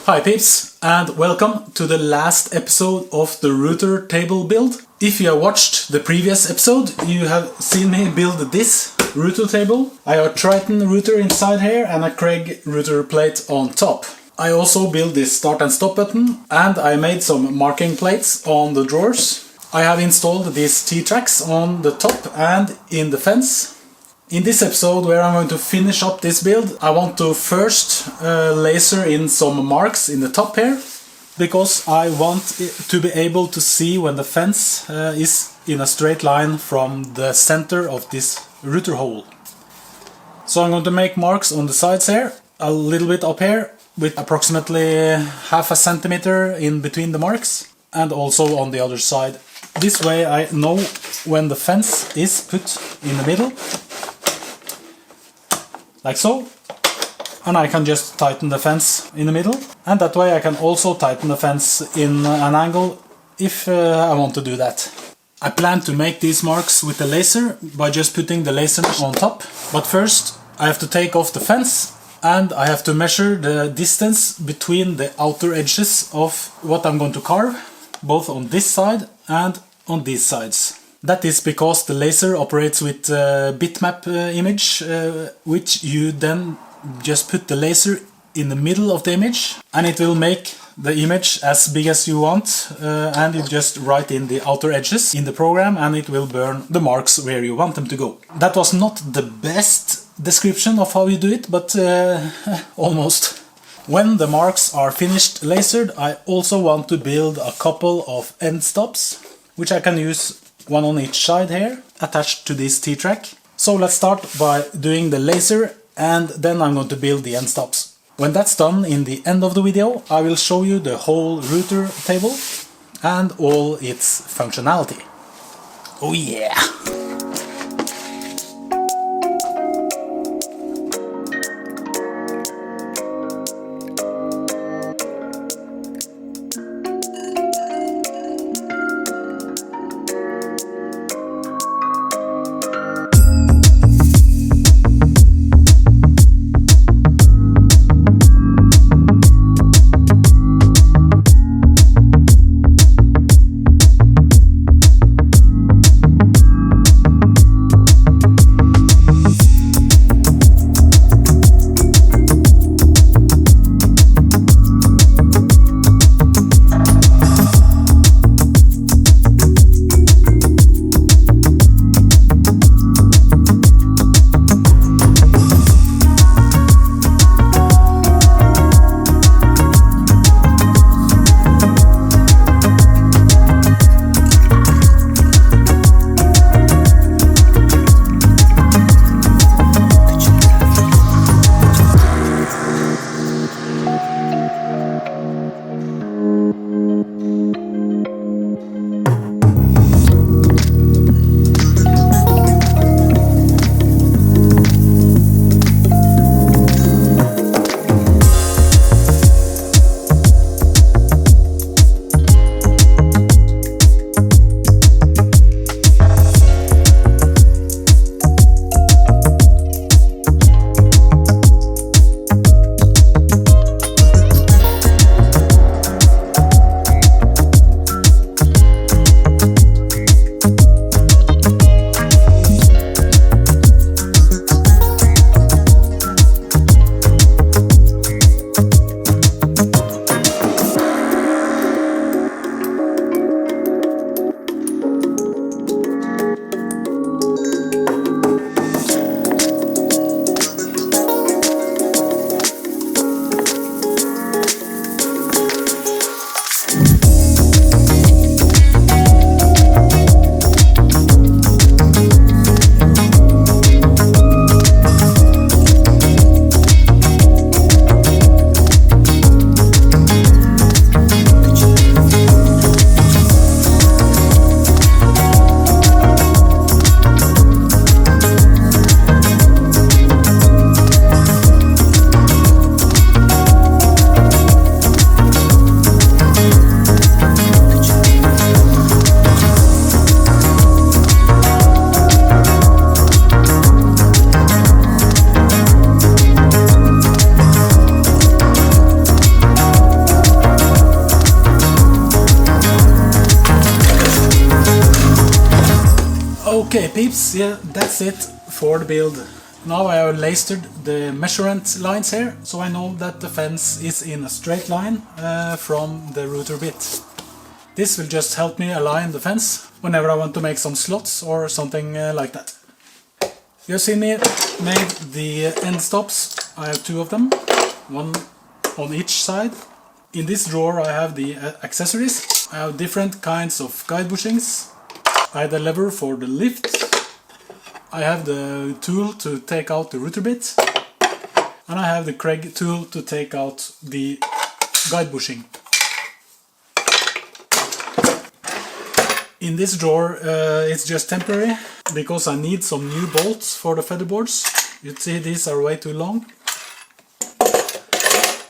Hi peeps, and welcome to the last episode of the router table build. If you have watched the previous episode, you have seen me build this router table. I have a Triton router inside here and a Craig router plate on top. I also built this start and stop button, and I made some marking plates on the drawers. I have installed these T-tracks on the top and in the fence. In this episode, where I'm going to finish up this build, I want to first laser in some marks in the top here, because I want to be able to see when the fence is in a straight line from the center of this router hole. So I'm going to make marks on the sides here, a little bit up here, with approximately half a centimeter in between the marks, and also on the other side. This way I know when the fence is put in the middle, like so, and I can just tighten the fence in the middle, and that way I can also tighten the fence in an angle if I want to do that. I plan to make these marks with the laser by just putting the laser on top, but first I have to take off the fence and I have to measure the distance between the outer edges of what I'm going to carve, both on this side and on these sides. That is because the laser operates with bitmap image, which you then just put the laser in the middle of the image, and it will make the image as big as you want, and you just write in the outer edges in the program, and it will burn the marks where you want them to go. That was not the best description of how you do it, but almost. When the marks are finished lasered, I also want to build a couple of end stops, which I can use one on each side here, attached to this T-track. So let's start by doing the laser, and then I'm going to build the end stops. When that's done, in the end of the video, I will show you the whole router table and all its functionality. Oh yeah! Okay peeps, yeah, that's it for the build. Now I have lasered the measurement lines here, so I know that the fence is in a straight line from the router bit. This will just help me align the fence whenever I want to make some slots or something like that. You have seen me made the end stops. I have two of them, one on each side. In this drawer I have the accessories. I have different kinds of guide bushings. I have the lever for the lift. I have the tool to take out the router bit. And I have the Craig tool to take out the guide bushing. In this drawer it's just temporary because I need some new bolts for the featherboards. You see these are way too long.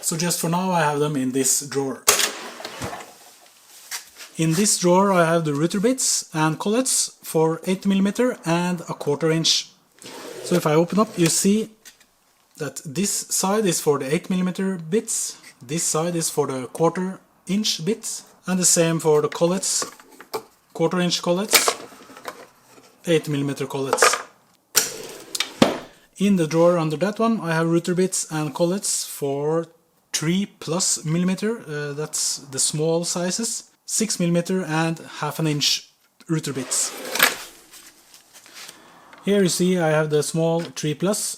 So just for now I have them in this drawer. In this drawer I have the router bits and collets for 8mm and a 1/4 inch. So if I open up, you see that this side is for the 8mm bits, this side is for the 1/4 inch bits, and the same for the collets, 1/4 inch collets, 8mm collets. In the drawer under that one I have router bits and collets for 3+mm, that's the small sizes, 6mm and 1/2 inch router bits. Here you see I have the small 3+,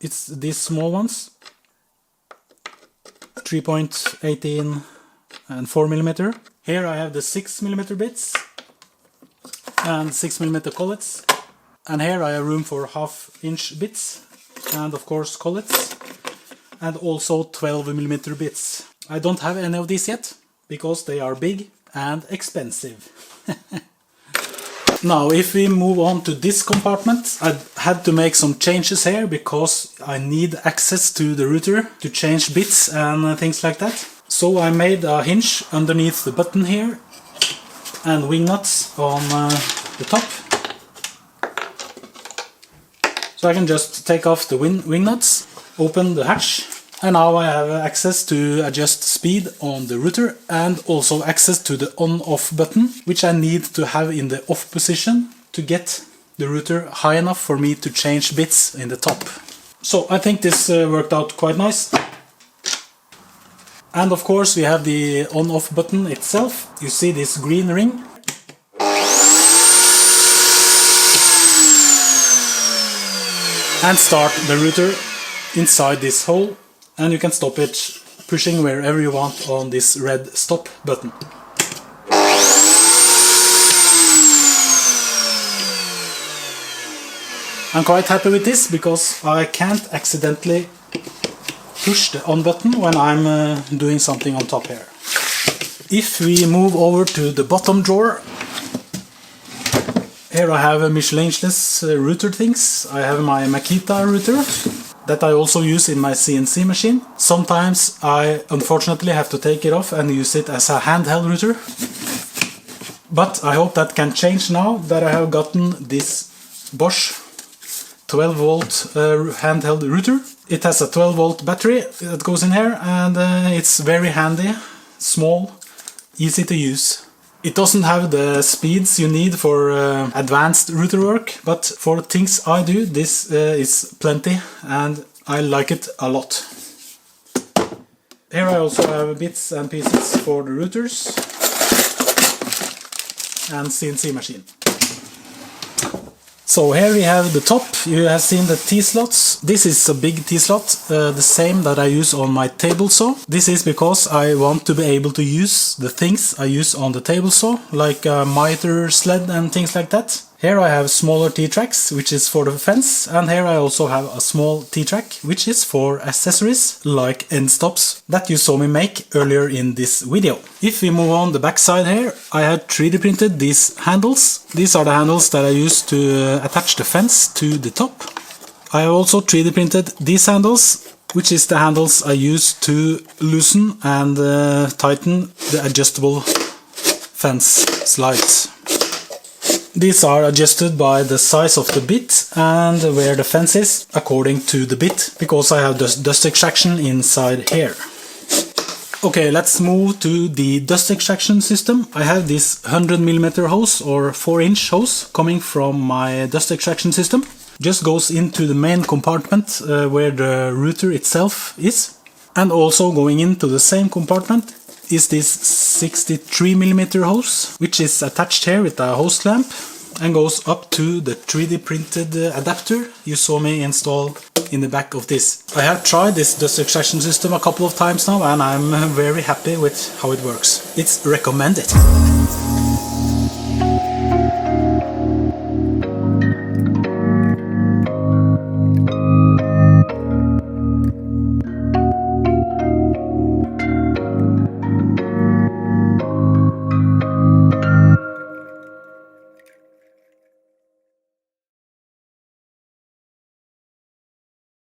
it's these small ones, 3.18 and 4mm. Here I have the 6mm bits and 6mm collets, and here I have room for 1/2 inch bits and of course collets, and also 12mm bits. I don't have any of these yet because they are big and expensive. Now if we move on to this compartment, I had to make some changes here because I need access to the router to change bits and things like that. So I made a hinge underneath the button here and wing nuts on the top. So I can just take off the wing nuts, open the hatch, and now I have access to adjust speed on the router and also access to the on-off button, which I need to have in the off position to get the router high enough for me to change bits in the top. So I think this worked out quite nice. And of course we have the on-off button itself. You see this green ring. And start the router inside this hole, and you can stop it pushing wherever you want on this red stop button. I'm quite happy with this because I can't accidentally push the on button when I'm doing something on top here. If we move over to the bottom drawer, here I have a Michelin's router things. I have my Makita router that I also use in my CNC machine. Sometimes I unfortunately have to take it off and use it as a handheld router. But I hope that can change now that I have gotten this Bosch 12-volt handheld router. It has a 12-volt battery that goes in here, and it's very handy, small, easy to use. It doesn't have the speeds you need for advanced router work, but for things I do, this is plenty and I like it a lot. Here I also have bits and pieces for the routers and CNC machine. So here we have the top. You have seen the T-slots. This is a big T-slot, the same that I use on my table saw. This is because I want to be able to use the things I use on the table saw, like a miter sled and things like that. Here I have smaller T-tracks, which is for the fence, and here I also have a small T-track, which is for accessories, like end stops, that you saw me make earlier in this video. If we move on the back side here, I have 3D printed these handles. These are the handles that I use to attach the fence to the top. I have also 3D printed these handles, which is the handles I use to loosen and tighten the adjustable fence slides. These are adjusted by the size of the bit and where the fence is according to the bit, because I have dust extraction inside here. Okay, let's move to the dust extraction system. I have this 100mm hose or 4-inch hose coming from my dust extraction system. Just goes into the main compartment where the router itself is. And also going into the same compartment is this 63mm hose, which is attached here with a hose clamp and goes up to the 3D printed adapter you saw me install in the back of this. I have tried this dust extraction system a couple of times now and I'm very happy with how it works. It's recommended.